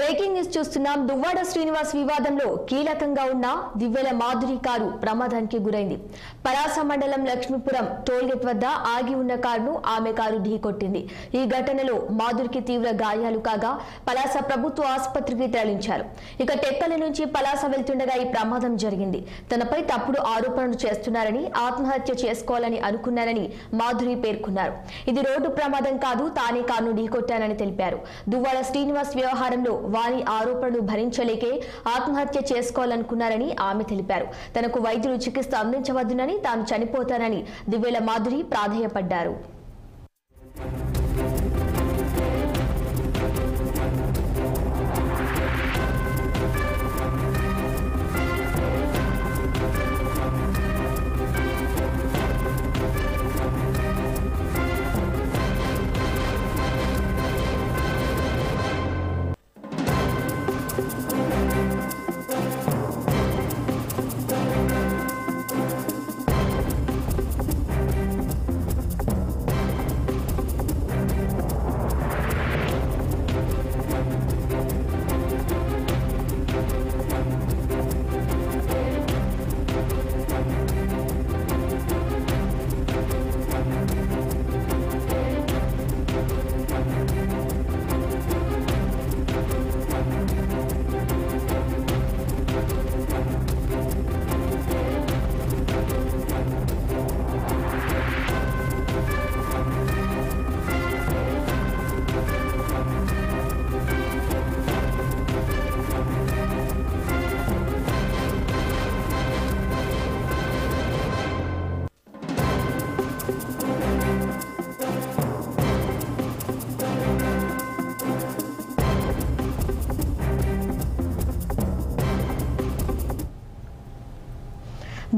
Breaking news చూస్తున్నాం. దువ్వాడ శ్రీనివాస్ వివాదంలో కీలకంగా ఉన్న దివ్వెల మాధురి కారు ప్రమాదానికి గురైంది. పలాస మండలం లక్ష్మీపురం టోల్గేట్ వద్ద ఆగి ఉన్న కారును ఆమె కారు ఢీకొట్టింది. ఈ ఘటనలో మాధురికి తీవ్ర గాయాలు కాగా పలాస ప్రభుత్వ ఆసుపత్రికి తరలించారు. ఇక టెక్కలి నుంచి పలాస వెళ్తుండగా ఈ ప్రమాదం జరిగింది. తనపై తప్పుడు ఆరోపణలు చేస్తున్నారని, ఆత్మహత్య చేసుకోవాలని అనుకున్నారని మాధురి పేర్కొన్నారు. ఇది రోడ్డు ప్రమాదం కాదు, తానే కారును ఢీకొట్టానని తెలిపారు. దువ్వాడ శ్రీనివాస్ వ్యవహారంలో వారి ఆరోపణలు భరించలేకే ఆత్మహత్య చేసుకోవాలనుకున్నారని ఆమె తెలిపారు. తనకు వైద్యులు చికిత్స అందించవద్దునని, తాను చనిపోతానని దివ్వెల మాధురి ప్రాధేయపడ్డారు.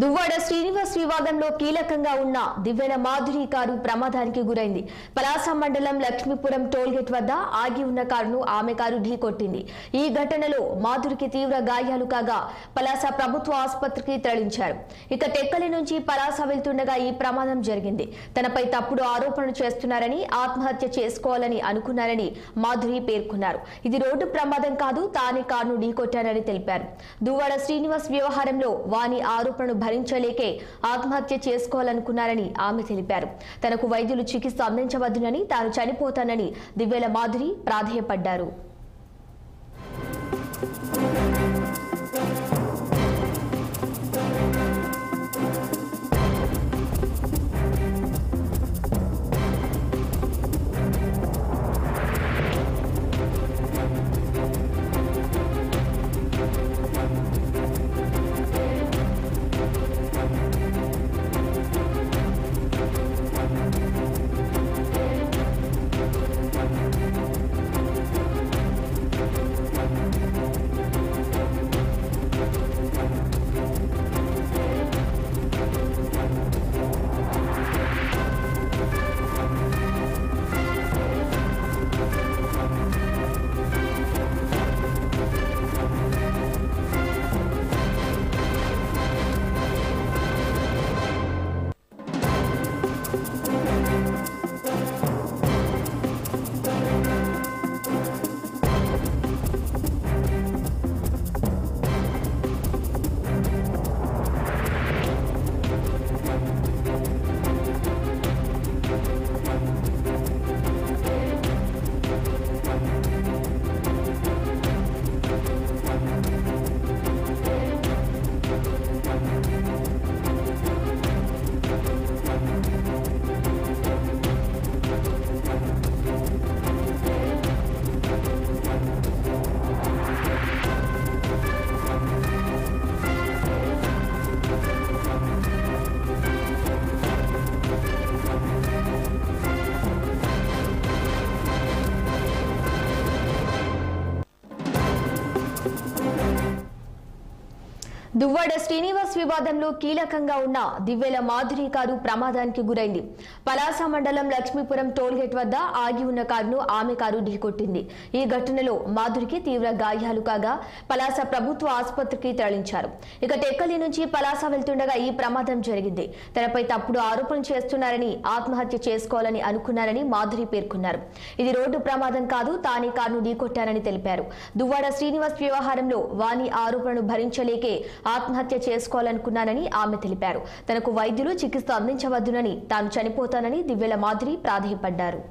దువ్వాడ శ్రీనివాస్ వివాదంలో కీలకంగా ఉన్న దివ్వెల మాధురి కారు ప్రమాదానికి గురైంది. పలాస మండలం లక్ష్మీపురం టోల్గేట్ వద్ద ఆగి ఉన్న కారును ఆమె కారు ఢీకొట్టింది. ఈ ఘటనలో మాధురికి తీవ్ర గాయాలు కాగా పలాస ప్రభుత్వ ఆసుపత్రికి తరలించారు. ఇక టెక్కలి నుంచి పలాస వెళ్తుండగా ఈ ప్రమాదం జరిగింది. తనపై తప్పుడు ఆరోపణలు చేస్తున్నారని, ఆత్మహత్య చేసుకోవాలని అనుకున్నారని మాధురి పేర్కొన్నారు. ఇది రోడ్డు ప్రమాదం కాదు, తానే కారును ఢీకొట్టానని తెలిపారు. దువ్వాడ శ్రీనివాస్ వ్యవహారంలో వారి ఆరోపణలు భరించలేకే ఆత్మహత్య చేసుకోవాలనుకున్నారని ఆమె తెలిపారు. తనకు వైద్యులు చికిత్స అందించవద్దునని, తాను చనిపోతానని దివ్వెల మాధురి ప్రాధేయపడ్డారు. దువ్వాడ శ్రీనివాస్ శ్రీనివాస్ వివాదంలో కీలకంగా ఉన్న దివ్యెల మాధురి కారు ప్రమాదానికి గురైంది. పలాస మండలం లక్ష్మీపురం టోల్గేట్ వద్ద ఆగి ఉన్న కారును ఆమె కారు ఢీకొట్టింది. ఈ ఘటనలో మాధురికి తీవ్ర గాయాలు కాగా పలాస ప్రభుత్వ ఆసుపత్రికి తరలించారు. ఇక టెక్కలి నుంచి పలాస వెళ్తుండగా ఈ ప్రమాదం జరిగింది. తనపై తప్పుడు ఆరోపణలు చేస్తున్నారని, ఆత్మహత్య చేసుకోవాలని అనుకున్నారని మాధురి పేర్కొన్నారు. ఇది రోడ్డు ప్రమాదం కాదు, తానే కారును ఢీకొట్టారని తెలిపారు. దువ్వాడ శ్రీనివాస్ వ్యవహారంలో వాణి ఆరోపణను భరించలేకే ఆత్మహత్య చేసుకోవాలనుకున్నానని ఆమె తెలిపారు. తనకు వైద్యులు చికిత్స అందించవద్దునని, తాను చనిపోతానని దివ్యెల మాధురి ప్రాధేయపడ్డారు.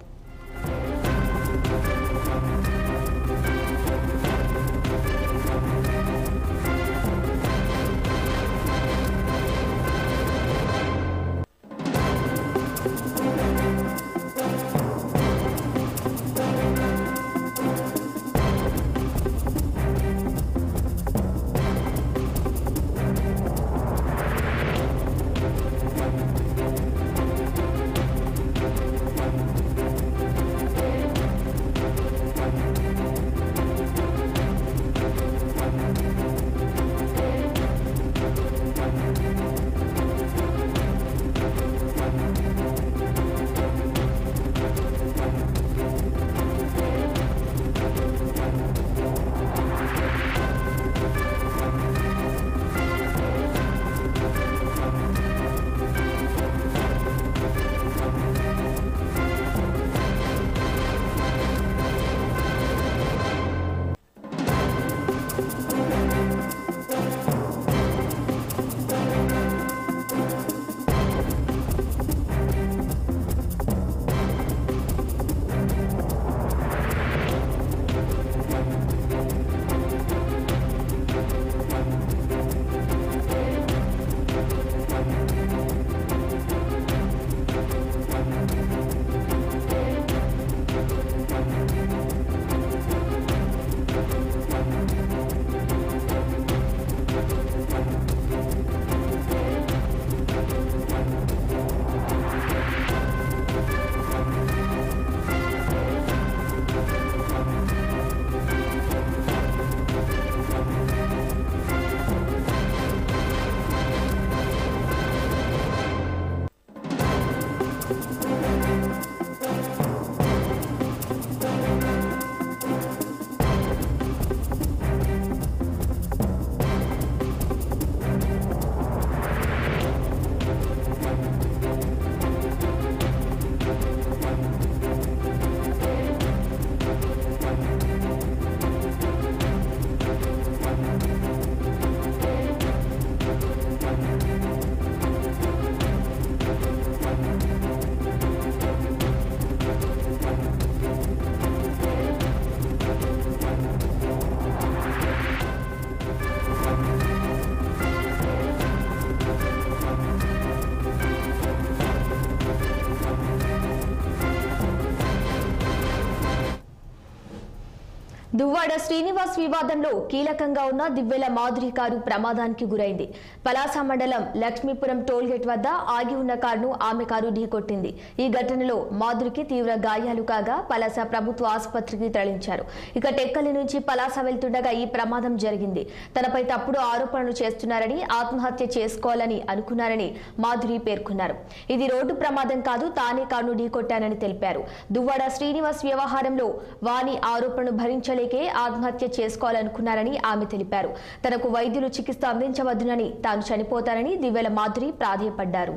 దువ్వాడ శ్రీనివాస్ వివాదంలో కీలకంగా ఉన్న దివ్యెల మాధురి కారు ప్రమాదానికి గురైంది. పలాస మండలం లక్ష్మీపురం టోల్గేట్ వద్ద ఆగి ఉన్న కారును ఆమె కారు ఢీకొట్టింది. ఈ ఘటనలో మాధురికి తీవ్ర గాయాలు కాగా పలాస ప్రభుత్వ ఆసుపత్రికి తరలించారు. ఇక టెక్కలి నుంచి పలాస వెళ్తుండగా ఈ ప్రమాదం జరిగింది. తనపై తప్పుడు ఆరోపణలు చేస్తున్నారని, ఆత్మహత్య చేసుకోవాలని అనుకున్నారని మాధురి పేర్కొన్నారు. ఇది రోడ్డు ప్రమాదం కాదు, తానే కారును ఢీకొట్టానని తెలిపారు. దువ్వాడ శ్రీనివాస్ వ్యవహారంలో వాణి ఆరోపణను భరించలేకే ఆత్మహత్య చేసుకోవాలనుకున్నారని ఆమె తెలిపారు. తనకు వైద్యులు చికిత్స అందించవద్దునని, తాను చనిపోతానని దివ్యెల మాధురి ప్రాధేయపడ్డారు.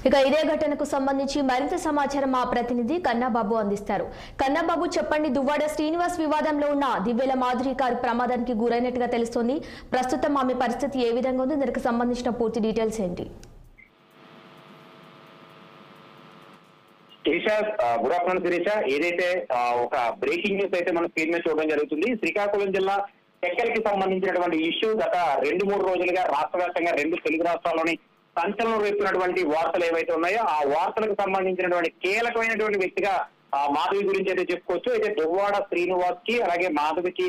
ఇక ఇదే ఘటనకు సంబంధించి మరింత సమాచారం మా ప్రతినిధి కన్నాబాబు అందిస్తారు. కన్నాబాబు, చెప్పండి, దువ్వాడ శ్రీనివాస్ వివాదంలో ఉన్న దివ్యెల మాధురి కారు ప్రమాదానికి గురైనట్టుగా తెలుస్తోంది. ప్రస్తుతం ఆమె పరిస్థితి ఏ విధంగా ఉంది? దానికి సంబంధించిన పూర్తి డీటెయిల్స్ ఏంటి? Good afternoon Sirisha. ఏదైతే ఒక బ్రేకింగ్ న్యూస్ అయితే మనం స్క్రీన్ మీద చూడడం జరుగుతుంది. శ్రీకాకుళం జిల్లా టెక్కలికి సంబంధించినటువంటి ఇష్యూ గత 2-3 రోజులుగా రాష్ట్ర వ్యాప్తంగా 2 తెలుగు రాష్ట్రాల్లోని సంచలనం రేపుతున్నటువంటి వార్తలు ఏవైతే ఉన్నాయో ఆ వార్తలకు సంబంధించినటువంటి కీలకమైనటువంటి వ్యక్తిగా మాధవి గురించి అయితే చెప్పుకోవచ్చు. అయితే దువ్వాడ శ్రీనివాస్ కి అలాగే మాధవికి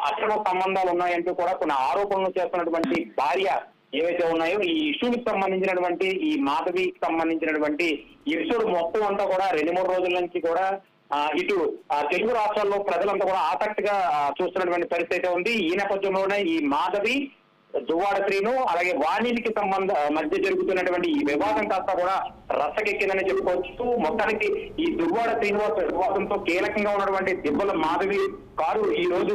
అక్రమ సంబంధాలు ఉన్నాయంటూ కూడా కొన్ని ఆరోపణలు చేస్తున్నటువంటి భార్య ఏవైతే ఉన్నాయో ఈ ఇష్యూకి సంబంధించినటువంటి ఈ మాధవికి సంబంధించినటువంటి ఎపిసోడ్ మొత్తం అంతా కూడా 2-3 రోజుల నుంచి కూడా ఇటు తెలుగు రాష్ట్రాల్లో ప్రజలంతా కూడా ఆసక్తిగా చూస్తున్నటువంటి పరిస్థితి ఉంది. ఈ నేపథ్యంలోనే ఈ మాధవి, దువ్వాడ శ్రీను అలాగే వాణికి మధ్య జరుగుతున్నటువంటి ఈ వివాదం కాస్త కూడా రచ్చకెక్కిందని చెప్పుకోవచ్చు. మొత్తానికి ఈ దువ్వాడ శ్రీనివాస్ వివాదంతో కీలకంగా ఉన్నటువంటి దిబ్బల మాధవి కారు ఈ రోజు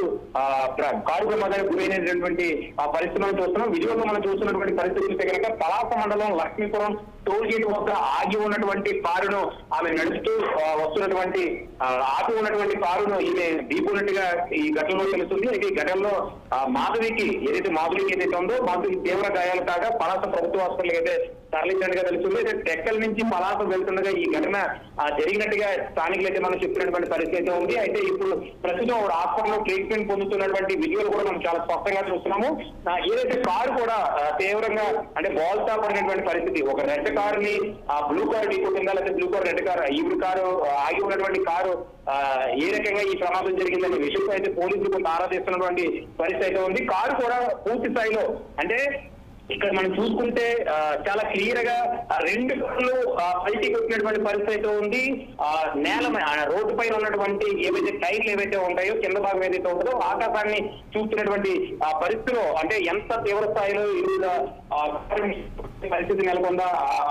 కారు ప్రమాదానికి గురైనటువంటి పరిస్థితులను చూస్తున్నాం. విజువల్లో మనం చూస్తున్నటువంటి పరిస్థితి చూస్తే కనుక పలాస మండలం లక్ష్మీపురం టోల్ గేట్ వద్ద ఆగి ఉన్నటువంటి కారును ఆమె నడుస్తూ వస్తున్నటువంటి ఆపి ఉన్నటువంటి కారును ఈమె ఢీకొన్నట్టుగా ఈ ఘటనలో తెలుస్తుంది. అయితే ఈ ఘటనలో మాధవికి ఏదైతే ఉందో మాధవికి తీవ్ర గాయాలు కాగా పలాస ప్రభుత్వ హాస్పిటల్ అయితే తరలించినట్టుగా తెలుస్తుంది. అయితే టెక్కల్ నుంచి పలాస వెళ్తుండగా ఈ ఘటన జరిగినట్టుగా స్థానికులు అయితే మనం చెప్పినటువంటి పరిస్థితి ఉంది. అయితే ఇప్పుడు ప్రస్తుతం హాస్పిటల్లో ట్రీట్మెంట్ పొందుతున్నటువంటి విజువల్ కూడా మనం చాలా స్పష్టంగా చూస్తున్నాము. ఏదైతే కారు కూడా తీవ్రంగా అంటే బోల్తా పడినటువంటి పరిస్థితి. ఒక రెడ్ కారుని బ్లూ కారు ఢీకొట్టిందా లేకపోతే బ్లూ కారు రెడ్ కారు ఈ కారు ఆగి ఉన్నటువంటి కారు ఏ రకంగా ఈ ప్రమాదం జరిగిందనే విషయంలో అయితే పోలీసులు కొంత ఆరాధిస్తున్నటువంటి పరిస్థితి అయితే ఉంది. కారు కూడా పూర్తి స్థాయిలో అంటే ఇక్కడ మనం చూసుకుంటే చాలా క్లియర్ గా 2 కార్లు పైకి కొట్టినటువంటి పరిస్థితి ఉంది. నేల రోడ్డు పైన ఉన్నటువంటి ఏవైతే టైర్లు ఏవైతే ఉంటాయో కింద భాగం ఏదైతే ఉంటుందో ఆకాశాన్ని చూస్తున్నటువంటి పరిస్థితిలో అంటే ఎంత తీవ్ర స్థాయిలో పరిస్థితి నెలకొందా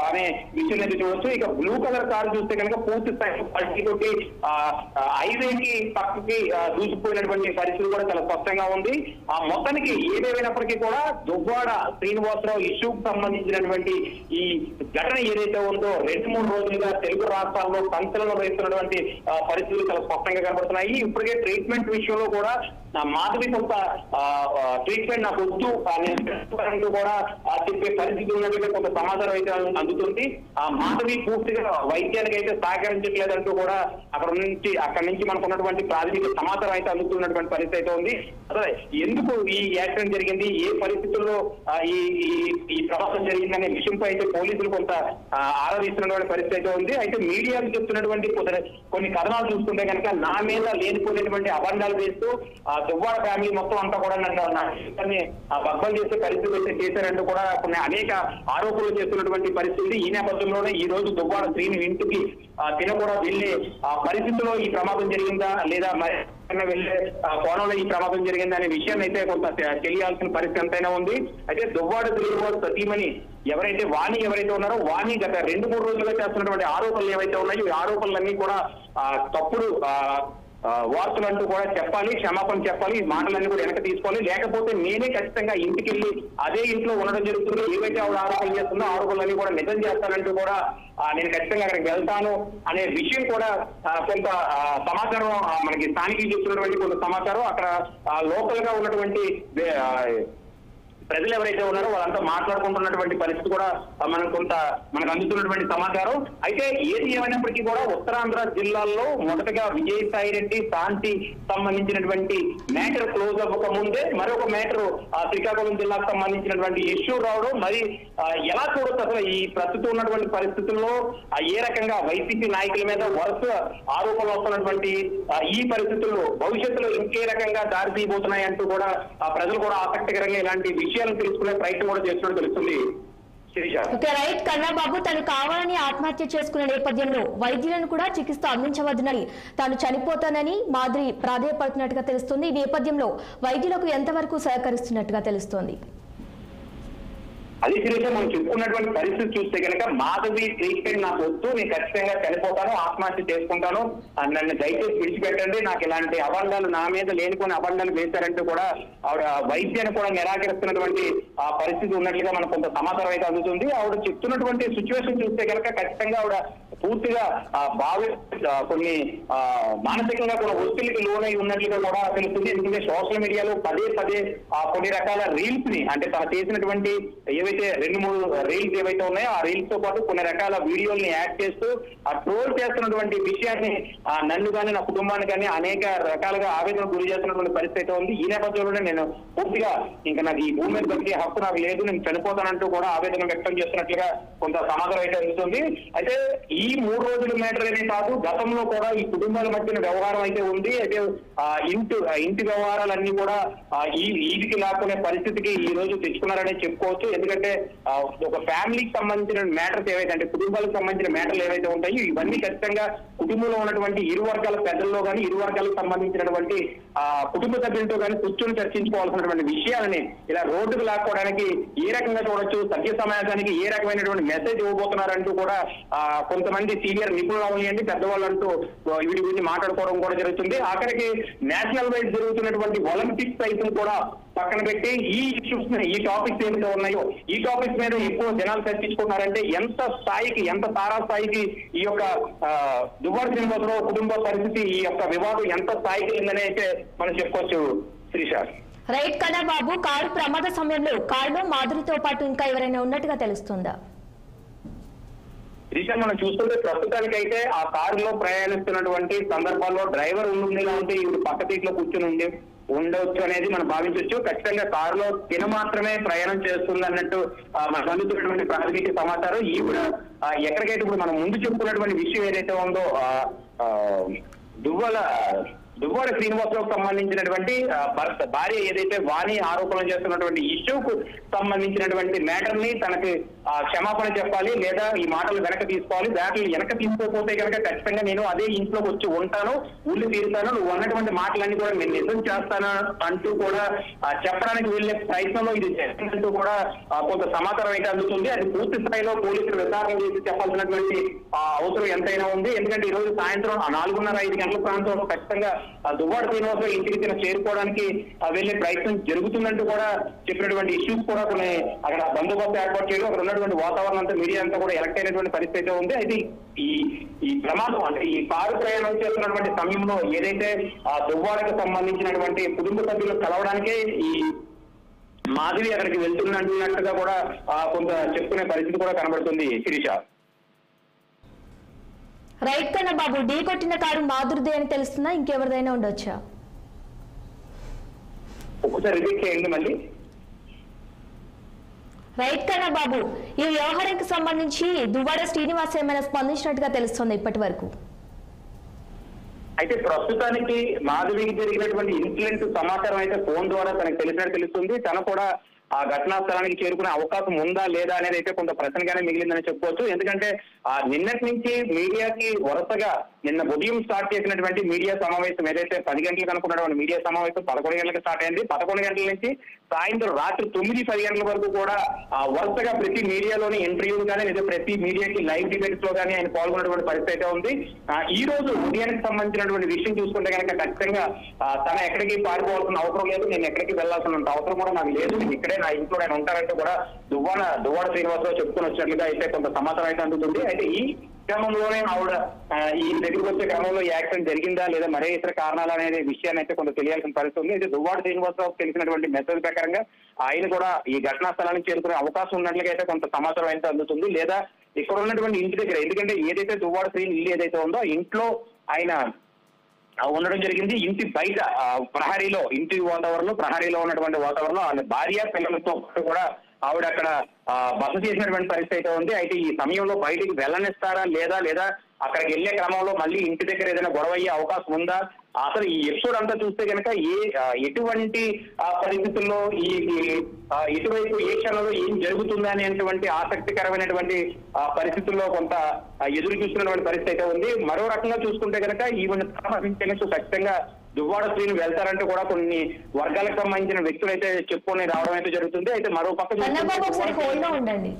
అనే విషయం అయితే చూడవచ్చు. ఇక బ్లూ కలర్ కారు చూస్తే కనుక పూర్తి స్థాయిలో పల్టీ కొట్టి హైవేకి పక్కకి దూసిపోయినటువంటి పరిస్థితి కూడా చాలా స్పష్టంగా ఉంది. మొత్తానికి ఏదేమైనప్పటికీ కూడా దువ్వాడ శ్రీనివాసరావు ఇష్యూకి సంబంధించినటువంటి ఈ ఘటన ఏదైతే ఉందో 2-3 రోజులుగా తెలుగు రాష్ట్రాల్లో సంచలనం వేస్తున్నటువంటి పరిస్థితులు చాలా స్పష్టంగా కనబడుతున్నాయి. ఇప్పటికే ట్రీట్మెంట్ విషయంలో కూడా మాధవి కొంత ట్రీట్మెంట్ నాకు వద్దు కూడా చెప్పే పరిస్థితి ఉన్నట్టుగా కొంత సమాచారం అయితే అందుతుంది. మాధవి పూర్తిగా వైద్యానికి అయితే సహకరించట్లేదంటూ కూడా అక్కడ నుంచి మనకు ఉన్నటువంటి ప్రాథమిక సమాచారం అయితే అందుతున్నటువంటి పరిస్థితి అయితే ఉంది. అసలు ఎందుకు ఈ యాక్సిడెంట్ జరిగింది, ఏ పరిస్థితుల్లో ఈ ప్రమాదం జరిగిందనే విషయంపై అయితే పోలీసులు కొంత ఆరాధిస్తున్నటువంటి పరిస్థితి అయితే ఉంది. అయితే మీడియాకు చెప్తున్నటువంటి కొన్ని కథనాలు చూస్తుంటే కనుక నా మీద లేనిపోయినటువంటి అబంధాలు వేస్తూ దువ్వాడ ఫ్యామిలీ మొత్తం అంతా కూడా నన్ను బద్దలు చేసే పరిస్థితి అయితే చేశారంటూ కూడా కొన్ని అనేక ఆరోపణలు చేస్తున్నటువంటి పరిస్థితి. ఈ నేపథ్యంలోనే ఈ రోజు దువ్వాడ శ్రీని ఇంటికి తిన కూడా వెళ్లే పరిస్థితిలో ఈ ప్రమాదం జరిగిందా లేదా మరి వెళ్లే కోణంలో ఈ ప్రమాదం జరిగిందా అనే విషయాన్ని అయితే కొంత తెలియాల్సిన పరిస్థితి ఎంతైనా ఉంది. అయితే దువ్వాడ శ్రీనివాస్ సతీమణి వాణి ఎవరైతే ఉన్నారో వాణి గత 2-3 రోజులుగా చేస్తున్నటువంటి ఆరోపణలు ఏవైతే ఉన్నాయో ఈ ఆరోపణలన్నీ కూడా తప్పుడు వార్తలు అంటూ కూడా చెప్పాలి, క్షమాపణ చెప్పాలి, ఈ మాటలన్నీ కూడా వెనక తీసుకోవాలి. లేకపోతే నేనే ఖచ్చితంగా ఇంటికి వెళ్ళి అదే ఇంట్లో ఉండడం జరుగుతుంది, ఏవైతే ఆవిడ ఆరోపణలు చేస్తుందో ఆరోపణలన్నీ కూడా నిజం చేస్తానంటూ కూడా నేను ఖచ్చితంగా అక్కడికి వెళ్తాను అనే విషయం కూడా కొంత సమాచారం మనకి స్థానికులు చెప్తున్నటువంటి కొంత సమాచారం అక్కడ లోకల్ గా ఉన్నటువంటి ప్రజలు ఎవరైతే ఉన్నారో వాళ్ళంతా మాట్లాడుకుంటున్నటువంటి పరిస్థితి కూడా మనకు అందుతున్నటువంటి సమాచారం. అయితే ఏది ఏమైనప్పటికీ కూడా ఉత్తరాంధ్ర జిల్లాల్లో మొదటగా విజయసాయి రెడ్డి శాంతి సంబంధించినటువంటి మ్యాటర్ క్లోజ్ అవ్వక ముందే మరొక మ్యాటర్ శ్రీకాకుళం జిల్లాకు సంబంధించినటువంటి ఇష్యూ రావడం మరి ఎలా చూడొచ్చు అసలు ఈ ప్రస్తుతం ఉన్నటువంటి పరిస్థితుల్లో ఏ రకంగా వైసీపీ నాయకుల మీద వరుస ఆరోపణలు వస్తున్నటువంటి ఈ పరిస్థితుల్లో భవిష్యత్తులో ఇంకే రకంగా దారి తీయబోతున్నాయి అంటూ కూడా ప్రజలు కూడా ఆసక్తికరంగా ఇలాంటి విషయాలు తెలుసుకునే ప్రయత్నం కూడా చేస్తున్నట్టు తెలుస్తుంది. రైట్ కన్నబాబు తను కావాలని ఆత్మహత్య చేసుకున్న నేపథ్యంలో వైద్యులను కూడా చికిత్స అందించవద్దని తాను చనిపోతానని మాధురి ప్రాధేయపడుతున్నట్టుగా తెలుస్తుంది. ఈ నేపథ్యంలో వైద్యులకు ఎంతవరకు సహకరిస్తున్నట్టుగా తెలుస్తోంది? అదే శిరీష మనం చెప్పుకున్నటువంటి పరిస్థితి చూస్తే కనుక మాధవి ట్రీట్మెంట్ నాకు వద్దు, నేను ఖచ్చితంగా చనిపోతాను, ఆత్మహత్య చేసుకుంటాను, నన్ను దయచేసి విడిచిపెట్టండి, నాకు ఇలాంటి అబంధాలు నా మీద లేనిపోయిన అబంధాలు వేశారంటూ కూడా ఆవిడ వైద్యాన్ని కూడా నిరాకరిస్తున్నటువంటి పరిస్థితి ఉన్నట్లుగా మనకు కొంత సమాచారం అయితే అందుతుంది. ఆవిడ చెప్తున్నటువంటి సిచ్యువేషన్ చూస్తే కనుక ఖచ్చితంగా ఆవిడ పూర్తిగా కొన్ని మానసికంగా కొన్ని ఒత్తిడికి లోనై ఉన్నట్లుగా కూడా తెలుస్తుంది. ఎందుకంటే సోషల్ మీడియాలో పదే కొన్ని రకాల రీల్స్ ని అంటే తను చేసినటువంటి ఏవైతే 2-3 రీల్స్ ఏవైతే ఉన్నాయో ఆ రీల్స్ తో పాటు కొన్ని రకాల వీడియోల్ని యాడ్ చేస్తూ ఆ ట్రోల్ చేస్తున్నటువంటి విషయాన్ని నన్ను కానీ నా కుటుంబాన్ని కానీ అనేక రకాలుగా ఆవేదనకు గురి చేస్తున్నటువంటి పరిస్థితి ఉంది. ఈ నేపథ్యంలోనే నేను పూర్తిగా ఇంకా నాకు ఈ భూమి మీద బతికే హక్కు నాకు లేదు, నేను చనిపోతానంటూ కూడా ఆవేదన వ్యక్తం చేస్తున్నట్లుగా కొంత సమాచారం అయితే అందుతుంది. అయితే ఈ ఈ 3 రోజుల మ్యాటర్ అనే కాదు, గతంలో కూడా ఈ కుటుంబాల మధ్యన వ్యవహారం అయితే ఉంది. అయితే ఇంటి వ్యవహారాలన్నీ కూడా ఈ ఈదికి లాక్కునే పరిస్థితికి ఈ రోజు తెచ్చుకున్నారనే చెప్పుకోవచ్చు. ఎందుకంటే ఒక ఫ్యామిలీకి సంబంధించిన మ్యాటర్స్ ఏవైతే, అంటే కుటుంబాలకు సంబంధించిన మ్యాటర్లు ఏవైతే ఉంటాయో ఇవన్నీ ఖచ్చితంగా కుటుంబంలో ఉన్నటువంటి ఇరు వర్గాల పెద్దల్లో కానీ, ఇరు వర్గాలకు సంబంధించినటువంటి కుటుంబ సభ్యులతో కానీ కూర్చొని చర్చించుకోవాల్సినటువంటి విషయాలని ఇలా రోడ్డుకు లాక్కోవడానికి ఏ రకంగా చూడొచ్చు, సభ్య సమాజానికి ఏ రకమైనటువంటి మెసేజ్ ఇవ్వబోతున్నారంటూ కూడా కొంతమంది సీనియర్ నిపుణులు అవనియండి, పెద్దవాళ్ళు అంటూ వీటి గురించి మాట్లాడుకోవడం కూడా జరుగుతుంది. ఆఖరికి నేషనల్ వైడ్ జరుగుతున్నటువంటి ఒలింపిక్స్ సైతం కూడా పక్కన పెట్టి ఈ ఇష్యూస్ ఈ టాపిక్స్ ఏమిటో ఉన్నాయో ఈ టాపిక్స్ మీద ఎక్కువ జనాలు చర్చించుకున్నారంటే ఎంత స్థాయికి, ఎంత తారా స్థాయికి ఈ యొక్క దువ్వాడ శ్రీనివాసరావు కుటుంబ పరిస్థితి, ఈ యొక్క వివాదం ఎంత స్థాయికి ఉందని అయితే మనం చెప్పుకోవచ్చు. శ్రీష రైట్ కదా బాబు, కారు ప్రమాద సమయంలో కారులో మాధురితో పాటు ఇంకా ఎవరైనా ఉన్నట్టుగా తెలుస్తుందా? శ్రీష మనం చూస్తుంటే ప్రస్తుతానికైతే ఆ కారులో ప్రయాణిస్తున్నటువంటి సందర్భాల్లో డ్రైవర్ ఉండేలా ఉంటే ఈవిడ పక్క సీట్లో కూర్చొని ఉండవచ్చు అనేది మనం భావించవచ్చు. ఖచ్చితంగా కారులో తిన మాత్రమే ప్రయాణం చేస్తుంది అన్నట్టు మనకు అందుతున్నటువంటి ప్రాథమిక సమాచారం. ఈవిడ ఎక్కడికైతే ఇప్పుడు మనం ముందు చెప్పుకున్నటువంటి విషయం ఏదైతే ఉందో దువ్వాడ శ్రీనివాసరావుకు సంబంధించినటువంటి భార్య ఏదైతే వాణి ఆరోపణలు చేస్తున్నటువంటి ఇష్యూకు సంబంధించినటువంటి మ్యాటర్ ని తనకి క్షమాపణ చెప్పాలి, లేదా ఈ మాటలు వెనక తీసుకోవాలి. దాంట్లో వెనక తీసుకోకపోతే కనుక ఖచ్చితంగా నేను అదే ఇంట్లోకి వచ్చి ఉంటాను, ఉల్లి తీరుతాను, నువ్వు అన్నటువంటి మాటలన్నీ కూడా నేను నిజం చేస్తాను అంటూ కూడా చెప్పడానికి వెళ్లే ప్రయత్నంలో ఇది చేస్తున్నట్టు కూడా కొంత సమాచారం అయితే అందుతుంది. అది పూర్తి స్థాయిలో పోలీసులు విచారణ చేసి చెప్పాల్సినటువంటి అవసరం ఎంతైనా ఉంది. ఎందుకంటే ఈ రోజు సాయంత్రం 4:30-5 గంటల ప్రాంతంలో ఖచ్చితంగా దువ్వాడ శ్రీనివాసరావు ఇంటికి చేరుకోవడానికి వెళ్లే ప్రయత్నం జరుగుతుందంటూ కూడా చెప్పినటువంటి ఇష్యూస్ కూడా కొన్ని అక్కడ బందోబస్తు ఏర్పాటు చేయడం, అక్కడ ఉన్నటువంటి వాతావరణం అంతా, మీడియా అంతా కూడా ఎలక్ట్ అయినటువంటి పరిస్థితి ఉంది. అయితే ఈ ప్రమాదం అంటే ఈ కారు ప్రయాణం చేస్తున్నటువంటి సమయంలో ఏదైతే దువ్వాడకు సంబంధించినటువంటి కుటుంబ సభ్యులు కలవడానికే ఈ మాధవి అక్కడికి వెళ్తున్నట్టుగా కూడా కొంత చెప్పుకునే పరిస్థితి కూడా కనబడుతుంది. శిరీష రైట్ కన్నా బాబు, ఢీ కొట్టిన కారు మాధురిదే అని తెలుస్తుందా, ఇంకెవరిదైనా ఉండొచ్చా? ఒకసారి రిపీట్ చేయండి మళ్ళీ. రైట్ కన్నా బాబు, ఈ వ్యవహారానికి సంబంధించి దువ్వాడ శ్రీనివాస్ ఏమైనా స్పందించినట్టుగా తెలుస్తుంది ఇప్పటి వరకు? అయితే ప్రస్తుతానికి మాధవికి జరిగినటువంటి ఇన్సిడెంట్ సమాచారం అయితే ఫోన్ ద్వారా తనకు తెలిసినట్టు తెలుస్తుంది. తను కూడా ఆ ఘటనా స్థలానికి చేరుకునే అవకాశం ఉందా లేదా అనేది అయితే కొంత ప్రశ్నగానే మిగిలిందని చెప్పుకోవచ్చు. ఎందుకంటే నిన్నటి నుంచి మీడియాకి వరుసగా నిన్న ఉదయం స్టార్ట్ చేసినటువంటి మీడియా సమావేశం ఏదైతే 10 గంటలకు అనుకున్నటువంటి మీడియా సమావేశం 11 గంటలకు స్టార్ట్ అయింది. 11 గంటల నుంచి సాయంత్రం రాత్రి 9-10 గంటల వరకు కూడా వరుసగా ప్రతి మీడియాలోని ఇంటర్వ్యూలు కానీ లేదా ప్రతి మీడియాకి లైవ్ డిబేట్స్ లో కానీ ఆయన పాల్గొన్నటువంటి పరిస్థితి అయితే ఉంది. ఈ రోజు ఉదయానికి సంబంధించినటువంటి విషయం చూసుకుంటే కనుక ఖచ్చితంగా తన ఎక్కడికి పారిపోవాల్సిన అవసరం లేదు, నేను ఎక్కడికి వెళ్లాల్సిన అవసరం కూడా నాకు లేదు, ఇక్కడే నా ఇంట్లో ఆయన ఉంటారంటే కూడా దువ్వాడ శ్రీనివాసరావు చెప్పుకొని వచ్చినట్లుగా అయితే కొంత సమాచారం అయితే అందుతుంది. అయితే ఈ క్రమంలోనే ఆవిడ ఈ దగ్గరికి వచ్చే క్రమంలో ఈ యాక్సిడెంట్ జరిగిందా లేదా మరే ఇతర కారణాలు అనేది విషయాన్ని అయితే కొంత తెలియాల్సిన పరిస్థితి ఉంది. అయితే దువ్వాడ శ్రీనివాసరావు తెలిసినటువంటి మెసేజ్ ప్రకారంగా ఆయన కూడా ఈ ఘటనా స్థలానికి చేరుకునే అవకాశం ఉన్నట్లుగా అయితే కొంత సమాచారం అయితే అందుతుంది. లేదా ఇక్కడ ఉన్నటువంటి ఇంటి దగ్గర, ఎందుకంటే ఏదైతే దువ్వాడ శ్రీని ఇల్లు ఏదైతే ఉందో ఇంట్లో ఆయన ఉండడం జరిగింది. ఇంటి బయట ప్రహరీలో, ఇంటి వాతావరణంలో, ప్రహరీలో ఉన్నటువంటి వాతావరణంలో ఆయన భార్య పిల్లలతో కూడా ఆవిడ అక్కడ బస చేసినటువంటి పరిస్థితి అయితే ఉంది. అయితే ఈ సమయంలో బయటికి వెళ్ళనిస్తారా లేదా అక్కడికి వెళ్లే క్రమంలో మళ్ళీ ఇంటి దగ్గర ఏదైనా గొడవ అయ్యే అవకాశం ఉందా, అసలు ఈ ఎపిసోడ్ అంతా చూస్తే కనుక ఎటువంటి పరిస్థితుల్లో ఎటువైపు ఏ క్షణంలో ఏం జరుగుతుంది అనేటువంటి ఆసక్తికరమైనటువంటి పరిస్థితుల్లో కొంత ఎదురు చూస్తున్నటువంటి పరిస్థితి అయితే ఉంది. మరో రకంగా చూసుకుంటే కనుక ఈవెన్ ఖచ్చితంగా దువ్వాడ శ్రీని వెళ్తారంటే కూడా కొన్ని వర్గాలకు సంబంధించిన వ్యక్తులు అయితే చెప్పుకొని రావడం అయితే జరుగుతుంది. అయితే మరో పక్క ఉండండి.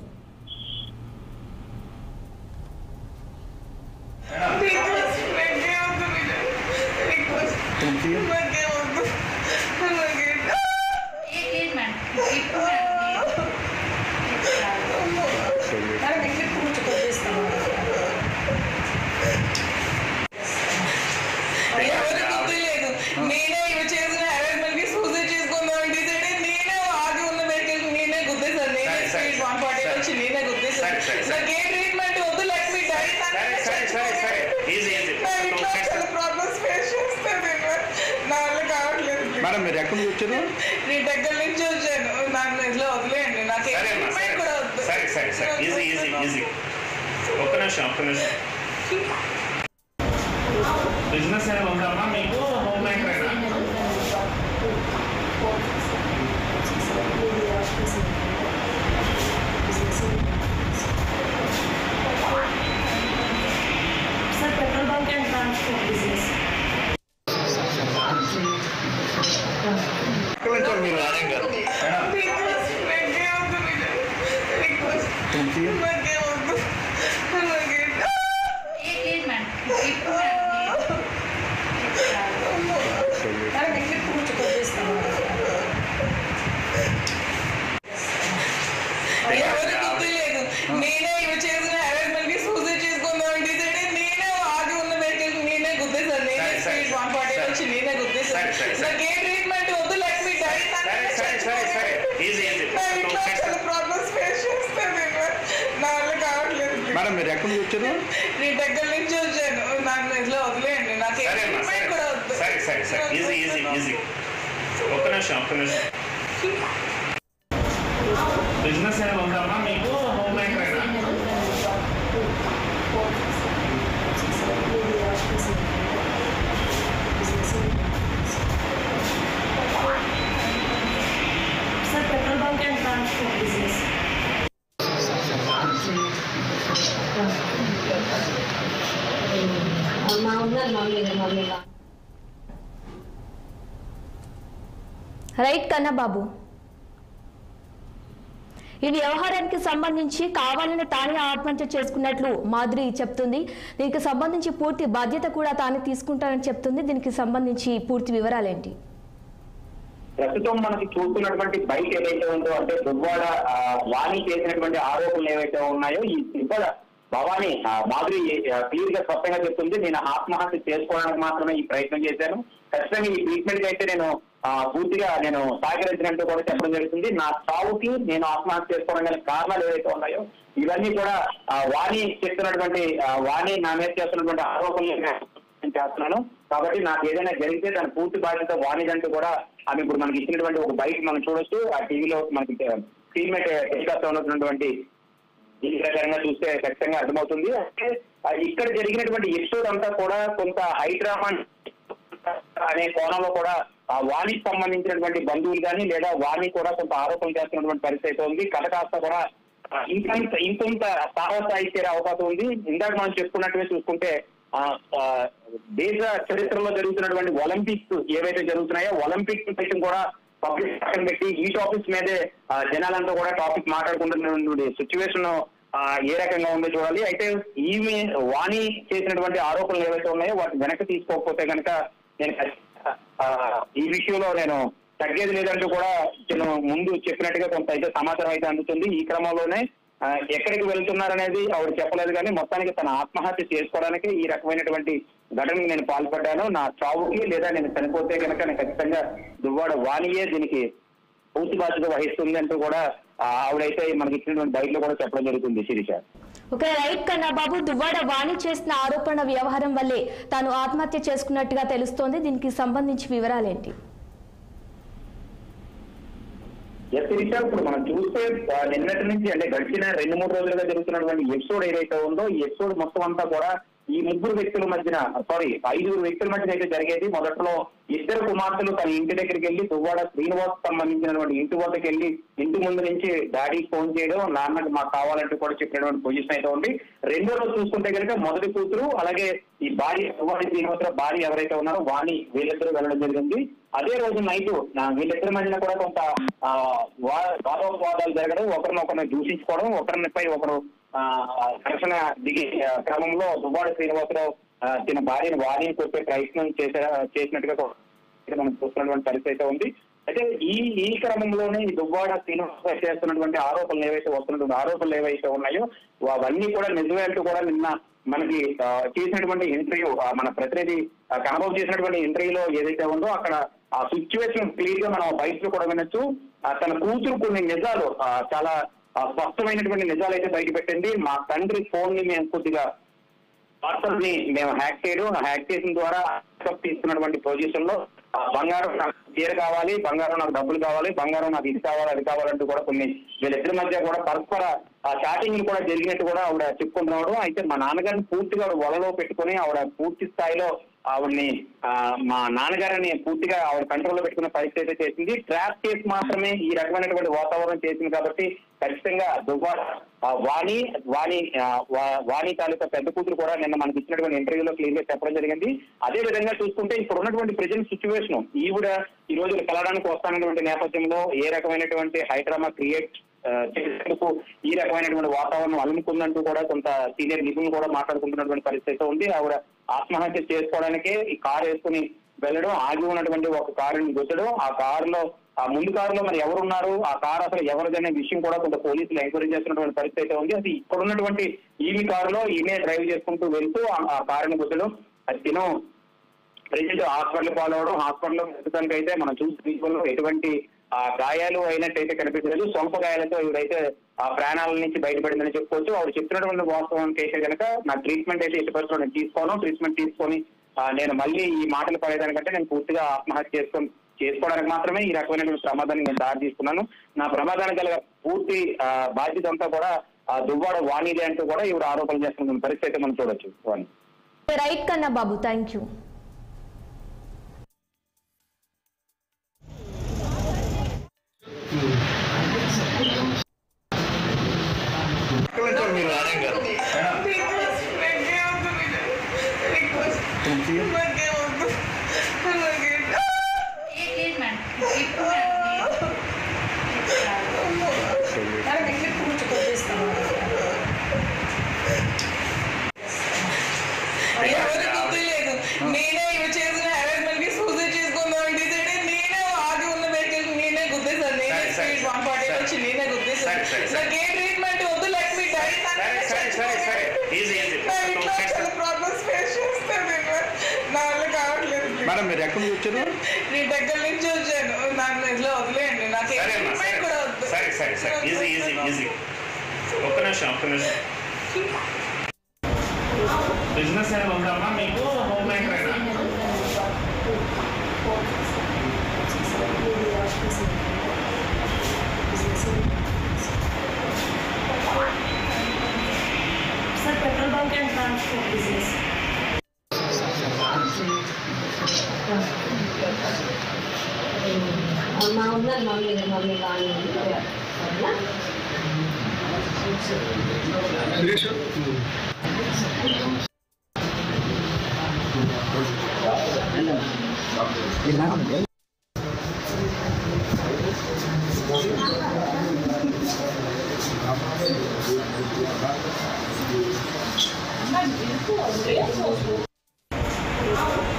నేనే ఇవి చేసిన అరేంజ్మెంట్ కి సూసైడ్ చేసుకుందాం డిసైడ్ నేనే ఆగి ఉన్న వెహికల్ నేనే గుద్దేశాను. నేనే స్పీడ్ 140 వచ్చి నేనే గుద్దేశాను. నాకు ఏ ట్రీట్మెంట్ వద్దు, let me die. Problems face చేస్తాను నా వల్ల కావట్లేదు. మేడం మీరు ఎక్కడి నుంచి వచ్చారు? నీ దగ్గర నుంచి వచ్చాను. నాకు ఇంట్లో వదిలేయండి, నాకు ఏ ట్రీట్మెంట్ కూడా వద్దు. సరే ఈజీ ఒక్క నిమిషం బిజినెస్ ఏమైనా ఉందమ్మా మీకు? హోమ్ మేకరేనా? Sir petrol bunk and transport business. మీరు రాజం గారు నేనే ఇవి చేసిన హెరాస్మెంట్ కి సూసైడ్ చేసుకుందాం డిసైడ్ నేనే ఆగి ఉన్న వెహికల్ నేనే గుద్దేశాను. నేనే స్పీడ్ 140 వచ్చి నేనే గుద్దేశాను. నాకు ఏ ట్రీట్మెంట్ వద్దు, let me die. Problems face చేస్తాను, నా వల్ల కావట్లేదు. మేడం మీరు ఎక్కడి నుంచి వచ్చారు? నేను దగ్గర నుంచి వచ్చాను, నాకు ఇంట్లో వదిలేయండి, నాకు ఏ ట్రీట్మెంట్ కూడా వద్దు. ఒక్క నిమిషం. బిజినెస్ ఏమైనా ఉందమ్మా మీకు? హోమ్ మేకరేనా? Sir petrol bunk and transport business. Right Kannababu, ఈ వ్యవహారానికి సంబంధించి కావాలని తానే ఆత్మహత్య చేసుకున్నట్లు మాధురి చెప్తుంది. దీనికి సంబంధించి పూర్తి బాధ్యత కూడా తానే తీసుకుంటానని చెప్తుంది. దీనికి సంబంధించి పూర్తి వివరాలేంటి? ప్రస్తుతం మనకి చూస్తున్నటువంటి బైక్ ఏదైతే ఉందో అంటే దువ్వాడ వాణి చేసినటువంటి ఆరోపణలు ఏవైతే ఉన్నాయో ఈ దువ్వాడ భవాని మాధురి క్లియర్ గా స్పష్టంగా చెప్తుంది, నేను ఆత్మహత్య చేసుకోవడానికి మాత్రమే ఈ ప్రయత్నం చేశాను. ఖచ్చితంగా ఈ ట్రీట్మెంట్ అయితే నేను పూర్తిగా నేను సహకరించినట్టు కూడా చెప్పడం జరుగుతుంది. నా చావుకి నేను ఆత్మహత్య చేసుకోవడం గల కారణాలు ఏవైతే ఉన్నాయో ఇవన్నీ కూడా వాణి చేస్తున్నటువంటి వాణి నా మీద చేస్తున్నటువంటి ఆరోపణలు నేను చేస్తున్నాను. కాబట్టి నాకు ఏదైనా జరిగితే దాని పూర్తి బాధ్యత వాణిదంటూ కూడా ఆమె ఇప్పుడు మనకి ఇచ్చినటువంటి ఒక బైక్ మనం చూడొచ్చు. ఆ టీవీలో మనకి స్క్రీన్ మీద టెలికాస్ట్ అవుతున్నటువంటి ఈ ప్రకారంగా చూస్తే ఖచ్చితంగా అర్థమవుతుంది. అంటే ఇక్కడ జరిగినటువంటి ఎపిసోడ్ అంతా కూడా కొంత హైడ్రామా అనే కోణంలో కూడా వాణికి సంబంధించినటువంటి బంధువులు కానీ లేదా వాణి కూడా కొంత ఆరోపణలు చేస్తున్నటువంటి పరిస్థితి ఉంది. కథ కాస్త కూడా ఇంకొంత తారస్థాయికి చేరే అవకాశం ఉంది. ఇందాక మనం చెప్పుకున్నట్టుగా చూసుకుంటే దేశ చరిత్రలో జరుగుతున్నటువంటి ఒలింపిక్స్ ఏవైతే జరుగుతున్నాయో ఒలింపిక్స్ సైతం కూడా పబ్లిక్ పక్కన పెట్టి ఈ టాపిక్స్ మీదే జనాలంతా కూడా టాపిక్ మాట్లాడుకుంటున్నటువంటి సిచ్యువేషన్ ఏ రకంగా ఉందో చూడాలి. అయితే ఈమె వాణి చేసినటువంటి ఆరోపణలు ఏవైతే ఉన్నాయో వాటిని వెనక్కి తీసుకోకపోతే కనుక నేను ఈ విషయంలో నేను తగ్గేది లేదంటూ కూడా నేను ముందు చెప్పినట్టుగా కొంత అయితే సమాచారం అయితే అందుతుంది. ఈ క్రమంలోనే ఎక్కడికి వెళ్తున్నారనేది ఆవిడ చెప్పలేదు, కానీ మొత్తానికి తన ఆత్మహత్య చేసుకోవడానికి ఈ రకమైనటువంటి ఘటనకు నేను పాల్పడ్డాను. నా చావుకి లేదా నేను చనిపోతే కనుక నేను ఖచ్చితంగా దువ్వాడ వాణియే దీనికి పూర్తి బాధ్యత వహిస్తుంది అంటూ కూడా ఆవిడైతే మనకి ఇచ్చినటువంటి బయటలో కూడా చెప్పడం జరుగుతుంది. శిరీష, ఓకే రైట్ కన్నా బాబు, దువ్వాడ వాణి చేసిన ఆరోపణ వ్యవహారం వల్లే తాను ఆత్మహత్య చేసుకున్నట్టుగా తెలుస్తోంది. దీనికి సంబంధించి వివరాలేంటి? శిరీష, ఇప్పుడు మనం చూస్తే నిన్నటి నుంచి అంటే గడిచిన 2-3 రోజులుగా జరుగుతున్నటువంటి ఎపిసోడ్ ఏదైతే ఉందో ఈ ఎపిసోడ్ మొత్తం అంతా కూడా ఈ 5 వ్యక్తుల మధ్యన అయితే జరిగేది. మొదట్లో 2 కుమార్తెలు తన ఇంటి దగ్గరికి వెళ్ళి దువ్వాడ శ్రీనివాస్ సంబంధించినటువంటి ఇంటి వద్దకు వెళ్ళి ఇంటి ముందు నుంచి డాడీకి ఫోన్ చేయడం, నాన్నకి మాకు కావాలంటూ కూడా చెప్పినటువంటి పొజిషన్ అయితే ఉంది. రెండో రోజు చూసుకుంటే కనుక మొదటి కూతురు అలాగే ఈ భార్య దువ్వాడ శ్రీనివాసరావు భార్య ఎవరైతే ఉన్నారో వాణి వీళ్ళిద్దరూ వెళ్ళడం జరిగింది. అదే రోజు నైట్ వీళ్ళిద్దరి మధ్యన కూడా కొంత వాదోపవాదాలు జరగడం, ఒకరినొకరిని దూషించుకోవడం, ఒకరిపై ఒకరు ఘర్షణ దిగే క్రమంలో దువ్వాడ శ్రీనివాసరావు తన భార్యను వాణిని కొట్టే ప్రయత్నం చేసినట్టుగా మనం చూస్తున్నటువంటి పరిస్థితి అయితే ఉంది. అయితే ఈ క్రమంలోనే ఈ దువ్వాడ శ్రీనివాసరావు చేస్తున్నటువంటి ఆరోపణలు ఏవైతే ఉన్నాయో అవన్నీ కూడా నిజమే అంటూ కూడా నిన్న మనకి చేసినటువంటి ఇంటర్వ్యూ మన ప్రతినిధి కనబాబు చేసినటువంటి ఇంటర్వ్యూలో ఏదైతే ఉందో అక్కడ ఆ సిచ్యువేషన్ క్లియర్ గా మనం బయటలో కూడా వినొచ్చు. తన కూతురు కొన్ని నిజాలు చాలా స్పష్టమైనటువంటి నిజాలు అయితే బయట పెట్టింది. మా తండ్రి ఫోన్ ని మేము కొద్దిగా వాట్సాప్ ని మేము హ్యాక్ చేసిన ద్వారా తీసుకున్నటువంటి పొజిషన్ లో బంగారం నాకు చీర కావాలి, బంగారం నాకు డబ్బులు కావాలి, బంగారం నాకు ఇది కావాలి అది కావాలంటూ కూడా కొన్ని వీళ్ళిద్దరి మధ్య కూడా పరస్పర చాటింగ్లు కూడా జరిగినట్టు కూడా ఆవిడ చెప్పుకుంటున్నాడు. అయితే మా నాన్నగారిని పూర్తిగా వలలో పెట్టుకుని ఆవిడ పూర్తి స్థాయిలో ఆవిడని మా నాన్నగారిని పూర్తిగా ఆవిడ కంట్రోల్లో పెట్టుకున్న పరిస్థితి అయితే చేసింది. ట్రాప్ చేసి మాత్రమే ఈ రకమైనటువంటి వాతావరణం చేసింది కాబట్టి ఖచ్చితంగా దువ్వాడ వాణి తాలూకా పెద్ద కూతురు కూడా నిన్న మనకి ఇచ్చినటువంటి ఇంటర్వ్యూలో క్లియర్ గా చెప్పడం జరిగింది. అదే విధంగా చూసుకుంటే ఇప్పుడు ఉన్నటువంటి ప్రజెంట్ సిచ్యువేషన్ ఈవిడ ఈ రోజు కలవడానికి వస్తానటువంటి నేపథ్యంలో ఏ రకమైనటువంటి హైడ్రామా క్రియేట్ చేసేందుకు ఈ రకమైనటువంటి వాతావరణం అలుముకుందంటూ కూడా కొంత సీనియర్ నిపుణులు కూడా మాట్లాడుకుంటున్నటువంటి పరిస్థితి ఉంది. ఆవిడ ఆత్మహత్య చేసుకోవడానికే ఈ కారు వేసుకుని వెళ్ళడం, ఆగి ఉన్నటువంటి ఒక కారుని గుద్దడం, ఆ కారులో ఆ ముందు కారులో మరి ఎవరున్నారు, ఆ కారు అసలు ఎవరిదనే విషయం కూడా కొంత పోలీసులు ఎంక్వైరీ చేస్తున్నటువంటి పరిస్థితి అయితే ఉంది. అది ఇక్కడ ఉన్నటువంటి ఈమె కారులో ఈమె డ్రైవ్ చేసుకుంటూ వెళ్తూ ఆ కారుని గుద్దడం, అది తిను ప్రెజెంట్ హాస్పిటల్ పాలవడం, హాస్పిటల్లో ప్రస్తుతానికి అయితే మనం చూసిన ఎటువంటి గాయాలు అయినట్టయితే కనిపించలేదు. స్వల్ప గాయాలతో ఇవిడైతే ఆ ప్రాణాల నుంచి బయటపడిందని చెప్పుకోవచ్చు. ఆవిడ చెప్తున్నటువంటి వాస్తవానికి అయితే కనుక నా ట్రీట్మెంట్ అయితే ఎట్టి పరిస్థితుల్లో నేను తీసుకోను, ట్రీట్మెంట్ తీసుకొని నేను మళ్ళీ ఈ మాటలు పడేదానికంటే నేను పూర్తిగా ఆత్మహత్య చేసుకోవడానికి మాత్రమే ఈ రకమైనటువంటి ప్రమాదాన్ని నేను దారి తీసుకున్నాను. నా ప్రమాదానికి గల పూర్తి బాధ్యత అంతా కూడా దువ్వాడ వాణిదే అంటూ కూడా ఇవిడ ఆరోపణలు చేస్తున్న పరిస్థితి మనం చూడొచ్చు. వాణి రైట్ కన్నా బాబు, థ్యాంక్ యూ. నేనే ఇవి చేసిన హెరాస్మెంట్ కి సూసైడ్ చేసుకుందాం డిసైడ్ నేనే ఆగి ఉన్న వెహికల్ నేనే గుద్దేశాను. నేనే స్పీడ్ 140 వచ్చి నేనే గుద్దేశాను. నాకు ఏ ట్రీట్మెంట్ వద్దు, let me die. Problems face చేస్తాను, నా వల్ల కావట్లేదు. మేడం మీరు ఎక్కడి నుంచి వచ్చారు? నీ దగ్గర నుంచి వచ్చాను, నాకు ఇంట్లో వదిలేయండి, నాకు ఏ ట్రీట్మెంట్ కూడా వద్దు. ఒక్క నిమిషం బిజినెస్ ఏమైనా ఉందమ్మా మీకు? హోమ్ మేకర్ అయినా? Sir, petrol bunk and transport business.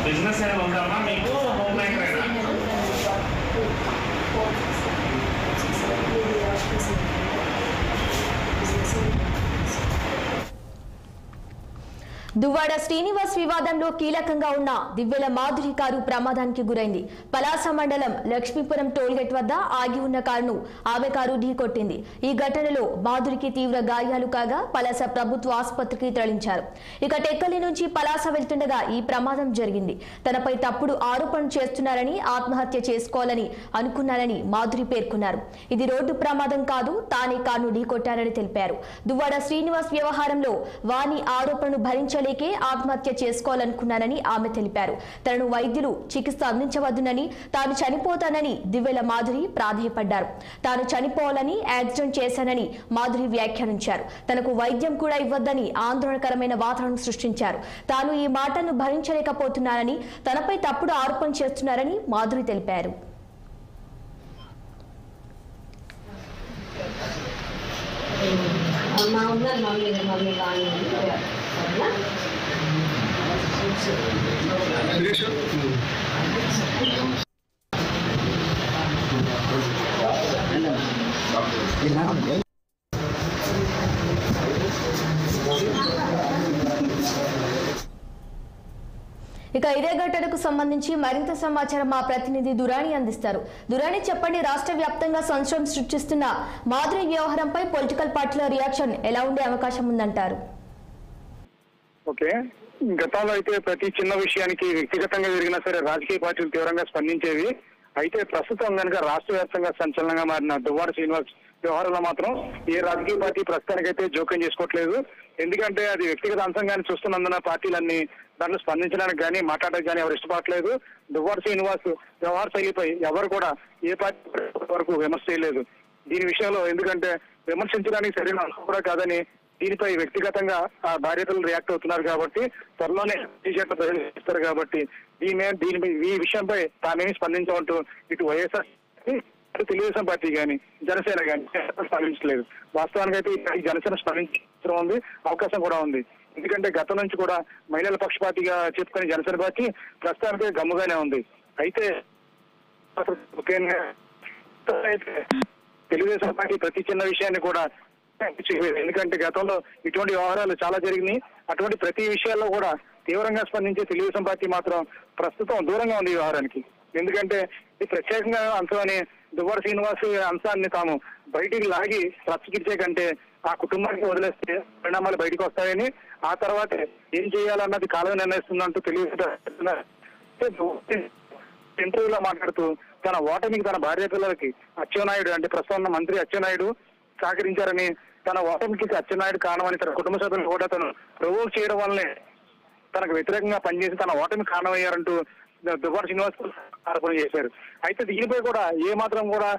Business ఏమైనా ఉందమ్మా మీకు? హోమ్ మేకర్ అయినా? దువ్వాడ శ్రీనివాస్ వివాదంలో కీలకంగా ఉన్న దివ్యల మాధురి కారు ప్రమాదానికి గురైంది. పలాస మండలం లక్ష్మీపురం టోల్గేట్ వద్ద ఆగి ఉన్న కారును ఆమె కారు ఢీకొట్టింది. ఈ ఘటనలో మాధురికి తీవ్ర గాయాలు కాగా పలాస ప్రభుత్వ ఆసుపత్రికి తరలించారు. ఇక టెక్కలి నుంచి పలాస వెళ్తుండగా ఈ ప్రమాదం జరిగింది. తనపై తప్పుడు ఆరోపణలు చేస్తున్నారని, ఆత్మహత్య చేసుకోవాలని అనుకున్నారని మాధురి పేర్కొన్నారు. ఇది రోడ్డు ప్రమాదం కాదు, తానే కారును ఢీకొట్టారని తెలిపారు. దువ్వాడ శ్రీనివాస్ వ్యవహారంలో వాణి ఆరోపణను భరించలేకే ఆత్మహత్య చేసుకోవాలనుకున్నానని ఆమె తెలిపారు. తనను వైద్యులు చికిత్స అందించవద్దునని, తాను చనిపోతానని దివ్యల మాధురి ప్రాధేయపడ్డారు. తాను చనిపోవాలని యాక్సిడెంట్ చేశానని మాధురి వ్యాఖ్యానించారు. తనకు వైద్యం కూడా ఇవ్వద్దని ఆందోళనకరమైన వాతావరణం సృష్టించారు. తాను ఈ మాటను భరించలేకపోతున్నానని, తనపై తప్పుడు ఆరోపణ చేస్తున్నారని మాధురి తెలిపారు. ఇక ఇదే ఘటనకు సంబంధించి మరింత సమాచారం మా ప్రతినిధి దురాణి అందిస్తారు. దురాణి, చెప్పండి, రాష్ట్ర వ్యాప్తంగా సంచలనం సృష్టిస్తున్న మాధురి వ్యవహారంపై పొలిటికల్ పార్టీల రియాక్షన్ ఎలా ఉండే అవకాశం ఉందంటారు? ఓకే, గతంలో అయితే ప్రతి చిన్న విషయానికి వ్యక్తిగతంగా జరిగినా సరే రాజకీయ పార్టీలు తీవ్రంగా స్పందించేవి. అయితే ప్రస్తుతం కనుక రాష్ట్ర వ్యాప్తంగా సంచలనంగా మారిన దువ్వాడ శ్రీనివాస్ వ్యవహారంలో మాత్రం ఏ రాజకీయ పార్టీ ప్రస్తుతానికైతే జోక్యం చేసుకోవట్లేదు. ఎందుకంటే అది వ్యక్తిగత అంశంగానే చూస్తున్నందున పార్టీలన్నీ దాంట్లో స్పందించడానికి కానీ మాట్లాడడానికి కానీ ఎవరు ఇష్టపడలేదు. దువ్వాడ శ్రీనివాస్ వ్యవహార శైలిపై ఎవరు కూడా ఏ పార్టీ వరకు విమర్శ చేయలేదు దీని విషయంలో. ఎందుకంటే విమర్శించడానికి సరైన అంశం కూడా కాదని దీనిపై వ్యక్తిగతంగా ఆ బాధ్యతలు రియాక్ట్ అవుతున్నారు కాబట్టి త్వరలోనే టీషర్ట్లు ప్రజలు కాబట్టి దీనిపై ఈ విషయంపై తామేమి స్పందించమంటూ ఇటు వైఎస్ఆర్ తెలుగుదేశం పార్టీ కానీ జనసేన కానీ స్పందించలేదు. వాస్తవానికి అయితే ఈ జనసేన స్పందించడం ఉంది, అవకాశం కూడా ఉంది. ఎందుకంటే గతం నుంచి కూడా మహిళల పక్షపాతిగా చెప్పుకునే జనసేన పార్టీ ప్రస్తుతానికి గమ్ముగానే ఉంది. అయితే తెలుగుదేశం పార్టీ ప్రతి చిన్న విషయాన్ని కూడా ఎందుకంటే గతంలో ఇటువంటి వ్యవహారాలు చాలా జరిగినాయి. అటువంటి ప్రతి విషయాల్లో కూడా తీవ్రంగా స్పందించే తెలుగుదేశం పార్టీ మాత్రం ప్రస్తుతం దూరంగా ఉంది ఈ వ్యవహారానికి. ఎందుకంటే ఇది ప్రత్యేకంగా అంశమని దువ్వాడ శ్రీనివాస్ అంశాన్ని తాము బయటికి లాగి రచ్చగిచ్చే కంటే ఆ కుటుంబానికి వదిలేస్తే పరిణామాలు బయటకు వస్తాయని, ఆ తర్వాత ఏం చేయాలన్నది కాలం నిర్ణయిస్తుందంటూ తెలుగుదేశం ఇంటర్వ్యూలో మాట్లాడుతూ తన ఓటమికి తన భార్య పిల్లలకి అచ్చెన్నాయుడు అంటే ప్రస్తుతం ఉన్న మంత్రి అచ్చెన్నాయుడు సహకరించారని, తన ఓటమికి అచ్చెన్నాయుడు కారణమని తన కుటుంబ సభ్యులు కూడా తను ప్రవోక్ చేయడం వల్లనే తనకు వ్యతిరేకంగా పనిచేసి తన ఓటమి కారణమయ్యారంటూ దువ్వాడ శ్రీనివాస్ ఆరోపణ చేశారు. అయితే దీనిపై కూడా ఏమాత్రం కూడా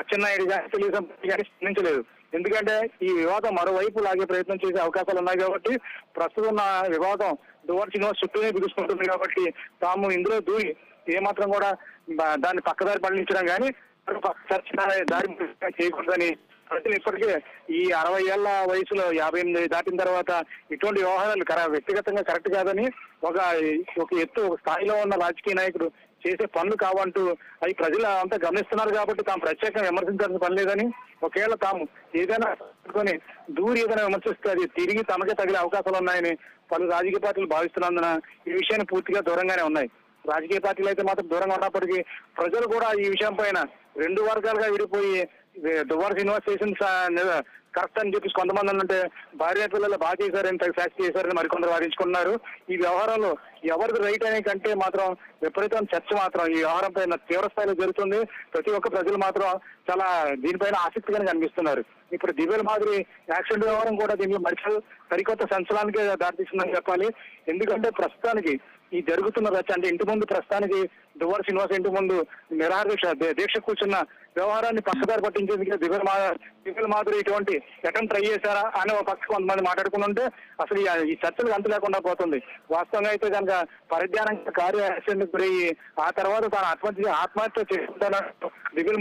అచ్చెన్నాయుడు కానీ తెలుగుదేశం కానీ స్పందించలేదు. ఎందుకంటే ఈ వివాదం మరోవైపు లాగే ప్రయత్నం చేసే అవకాశాలు ఉన్నాయి కాబట్టి ప్రస్తుతం ఉన్న వివాదం దువ్వాడ శ్రీనివాస్ చుట్టూనే బిగుసుకుంటుంది కాబట్టి తాము ఇందులో దూరి ఏమాత్రం కూడా దాన్ని పక్కదారి పట్టించడం కానీ దారి చేయకూడదని ప్రజలు ఇప్పటికే ఈ 60 ఏళ్ల వయసులో 58 దాటిన తర్వాత ఇటువంటి వ్యవహారాలు వ్యక్తిగతంగా కరెక్ట్ కాదని ఒక ఎత్తు ఒక స్థాయిలో ఉన్న రాజకీయ నాయకుడు చేసే పనులు కావంటూ అవి ప్రజలు అంతా గమనిస్తున్నారు కాబట్టి తాము ప్రత్యేకంగా విమర్శించాల్సిన పని లేదని, ఒకవేళ తాము ఏదైనా దూరి ఏదైనా విమర్శిస్తే అది తిరిగి తమకే తగిలే అవకాశాలు ఉన్నాయని పలు రాజకీయ పార్టీలు భావిస్తున్నందున ఈ విషయాన్ని పూర్తిగా దూరంగానే ఉన్నాయి. రాజకీయ పార్టీలు అయితే మాత్రం దూరంగా ఉన్నప్పటికీ ప్రజలు కూడా ఈ విషయం పైన 2 వర్గాలుగా విడిపోయి దువ్వాడ శ్రీనివాస్ చేసిన కరెక్ట్ అని చెప్పేసి కొంతమంది అంటే భార్య పిల్లలు బాగా చేశారని శాస్తి చేశారని మరికొందరు వాదించుకున్నారు. ఈ వ్యవహారంలో ఎవరిది రైట్ అనే కంటే మాత్రం విపరీతం చర్చ మాత్రం ఈ వ్యవహారం పైన తీవ్ర స్థాయిలో జరుగుతుంది. ప్రతి ఒక్క ప్రజలు మాత్రం చాలా దీనిపైన ఆసక్తిగానే కనిపిస్తున్నారు. ఇప్పుడు దివ్యల మాదిరి యాక్సిడెంట్ వ్యవహారం కూడా దీనిలో మరింత సరికొత్త సంచలనానికి దారితీస్తుందని చెప్పాలి. ఎందుకంటే ప్రస్తుతానికి ఈ జరుగుతున్న రచ్చ అంటే ఇంటి ముందు ప్రస్తుతానికి దువ్వాడ శ్రీనివాస్ ఇంటి ముందు నిరాహార దీక్ష కూర్చున్న వ్యవహారాన్ని పక్కదారి పట్టించేందుకు దివ్యల మాదిరి ఇటువంటి అటెంప్ట్ ట్రై చేశారా అని ఒక పక్క కొంతమంది మాట్లాడుకుంటుంటే అసలు ఈ చర్చలకు అంతు లేకుండా పోతుంది. వాస్తవంగా అయితే కనుక పరిజ్ఞానంగా యాక్సిడెంట్ గురయ్యి ఆ తర్వాత తాను ఆత్మహత్య చేసుకుంటానంటూ దివ్యల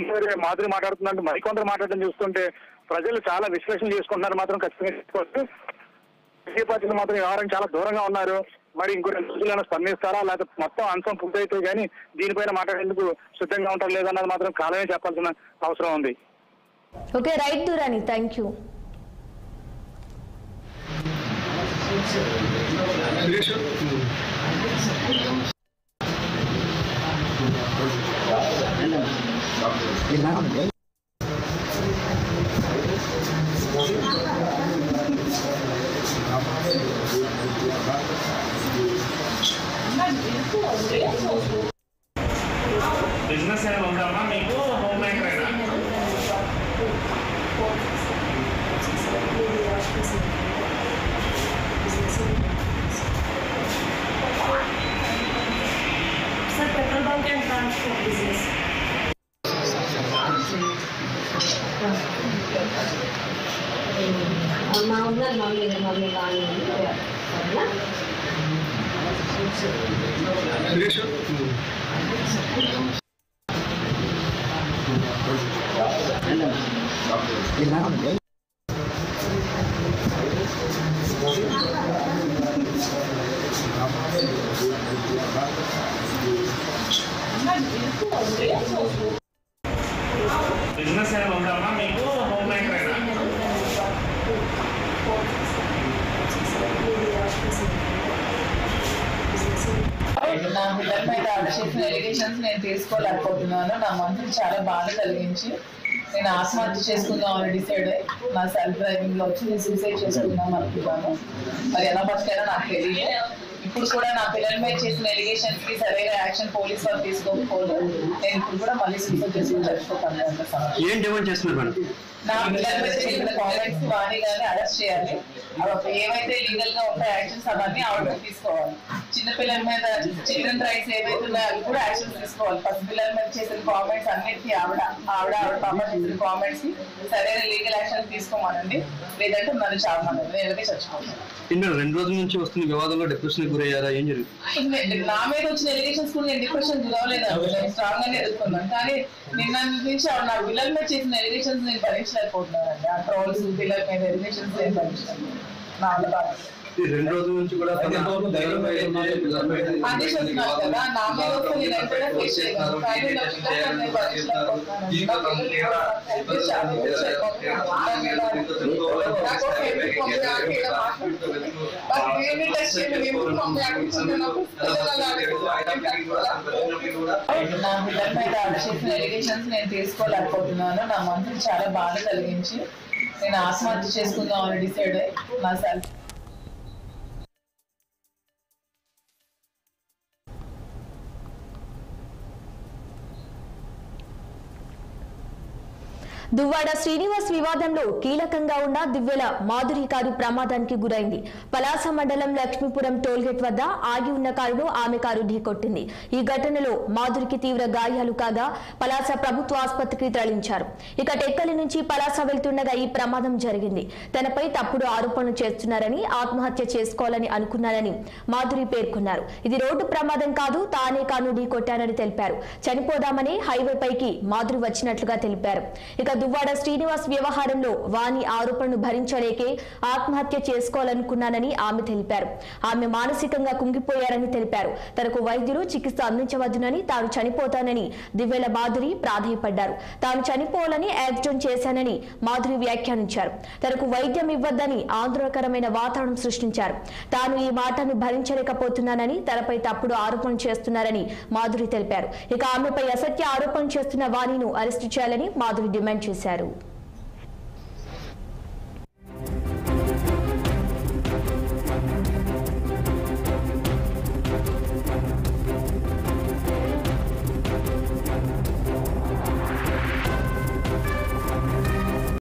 మాదిరి మాట్లాడుతున్నట్టు మరికొందరు మాట్లాడడం చూస్తుంటే ప్రజలు చాలా విశ్లేషణ చేసుకుంటున్నారు మాత్రం ఖచ్చితంగా చెప్పుకోవచ్చు. రాజకీయ పార్టీలు మాత్రం వ్యవహారం చాలా దూరంగా ఉన్నారు. మరి ఇంకో 2 రోజులైనా స్పందిస్తారా లేకపోతే మొత్తం అంశం పూర్తయితే కానీ దీనిపైన మాట్లాడేందుకు సిద్ధంగా ఉంటారు లేదన్నది మాత్రం కాలమే చెప్పాల్సిన అవసరం ఉంది. ఓకే, రైట్ దూరాని, థ్యాంక్ యూ. బిజినెస్ ఏమైనా ఉందమ్మా మీకు? హోమ్ మేకరేనా? Sir, petrol bunk and transport business. Business ఏమైనా ఉందమ్మా మీకు? హోమ్ మేకరేనా? నా పిల్లల మీద చేసిన ఎలిగేషన్స్ నేను తీసుకోలేకపోతున్నాను. నా మనసుకు చాలా బాధ కలిగించి నేను ఆత్మహత్య చేసుకుందామని డిసైడ్ అయ్యి నా సెల్ఫ్ డ్రైవింగ్ లో వచ్చి నేను సూసైడ్ చేసుకుందాం అనుకున్నాను. మరి ఎలా బతికైనా నాకు తెలియదు. ఇప్పుడు కూడా నా పిల్లల మీద చేసిన ఎలిగేషన్ కి సరైన యాక్షన్ పోలీస్ వాళ్ళు తీసుకోకపోలేదు. నేను ఇప్పుడు కూడా మళ్ళీ సూసైడ్ చేసుకుని చచ్చిపోతాను. ఏం డిమాండ్ చేస్తున్నారు మేడం? నా పిల్లల మీద చేసిన కామెంట్స్ వాణి గారిని అరెస్ట్ చేయాలి. అవి ఏవైతే లీగల్ గా ఉంటాయి యాక్షన్స్ అవన్నీ ఆవిడ తీసుకోవాలి. చిన్నపిల్లల మీద చిల్డ్రన్ రైట్స్ ఏవైతే ఉన్నాయో అవి కూడా యాక్షన్స్ తీసుకోవాలి. పసి పిల్లల మీద చేసిన కామెంట్స్ అన్నిటికీ ఆవిడ పాప చేసిన కామెంట్స్ కి సరైన లీగల్ యాక్షన్ తీసుకోమనండి. లేదంటే నన్ను చావమనండి. నేను చచ్చిపోతాను. 2 రోజుల నుంచి వస్తున్న వివాదంలో డిప్రెషన్ గురయ్యారా? ఏం జరిగింది? నా మీద వచ్చిన ఎలిగేషన్స్ కూడా నేను డిప్రెషన్ గురవలేదు. నేను స్ట్రాంగ్ గానే ఎదుర్కొన్నాను. కానీ నిన్న నుంచి నా పిల్లల మీద చేసిన ఎలిగేషన్స్ నేను భరించలేకపోతున్నానండి. ఆ ట్రోల్స్ పిల్లల మీద ఎలిగేషన్స్ నేను భరించలేదు. నా వల్ల 2 రోజుల నుంచి కూడా అదే చెప్తున్నారు కదా, నా మీద వస్తే నేను ఎంతైనా ఫేస్ చేయగలను. కానీ నా పిల్లలు నేను భరించలేకపోతున్నాను. నా పిల్లల మీద చేసిన ఎలిగేషన్స్ నేను తీసుకోలేకపోతున్నాను. నా మనసుకి చాలా బాధ కలిగించి నేను ఆత్మహత్య చేసుకుందామని డిసైడ్ అయ్యి నా సెల్ఫ్ దువ్వాడ శ్రీనివాస్ వివాదంలో కీలకంగా ఉన్న దివ్యల మాధురి కారు ప్రమాదానికి గురైంది. పలాస మండలం లక్ష్మీపురం టోల్గేట్ వద్ద ఆగి ఉన్న కారును ఆమె కారు ఢీకొట్టింది. ఈ ఘటనలో మాధురికి తీవ్ర గాయాలు కాగా పలాస ప్రభుత్వ ఆసుపత్రికి తరలించారు. ఇక టెక్కలి నుంచి పలాస వెళ్తుండగా ఈ ప్రమాదం జరిగింది. తనపై తప్పుడు ఆరోపణలు చేస్తున్నారని, ఆత్మహత్య చేసుకోవాలని అనుకున్నానని మాధురి పేర్కొన్నారు. ఇది రోడ్డు ప్రమాదం కాదు, తానే కారును ఢీకొట్టానని తెలిపారు. చనిపోదామని హైవేపైకి మాధురి వచ్చినట్లుగా తెలిపారు. ఇక దువ్వాడ శ్రీనివాస్ వ్యవహారంలో వాణి ఆరోపణను భరించలేకే ఆత్మహత్య చేసుకోవాలనుకున్నానని ఆమె తెలిపారు. ఆమె మానసికంగా కుంగిపోయారని తెలిపారు. తనకు వైద్యులు చికిత్స అందించవద్దునని, తాను చనిపోతానని దివ్యల మాధురి ప్రాధేయపడ్డారు. తాను చనిపోవాలని యాక్సిడెంట్ చేశానని మాధురి వ్యాఖ్యానించారు. తనకు వైద్యం ఇవ్వద్దని ఆందోళనకరమైన వాతావరణం సృష్టించారు. తాను ఈ మాటను భరించలేకపోతున్నానని, తనపై తప్పుడు ఆరోపణలు చేస్తున్నారని మాధురి తెలిపారు. ఇక ఆమెపై అసత్య ఆరోపణలు చేస్తున్న వాణిను అరెస్టు చేయాలని మాధురి డిమాండ్ చేశారు.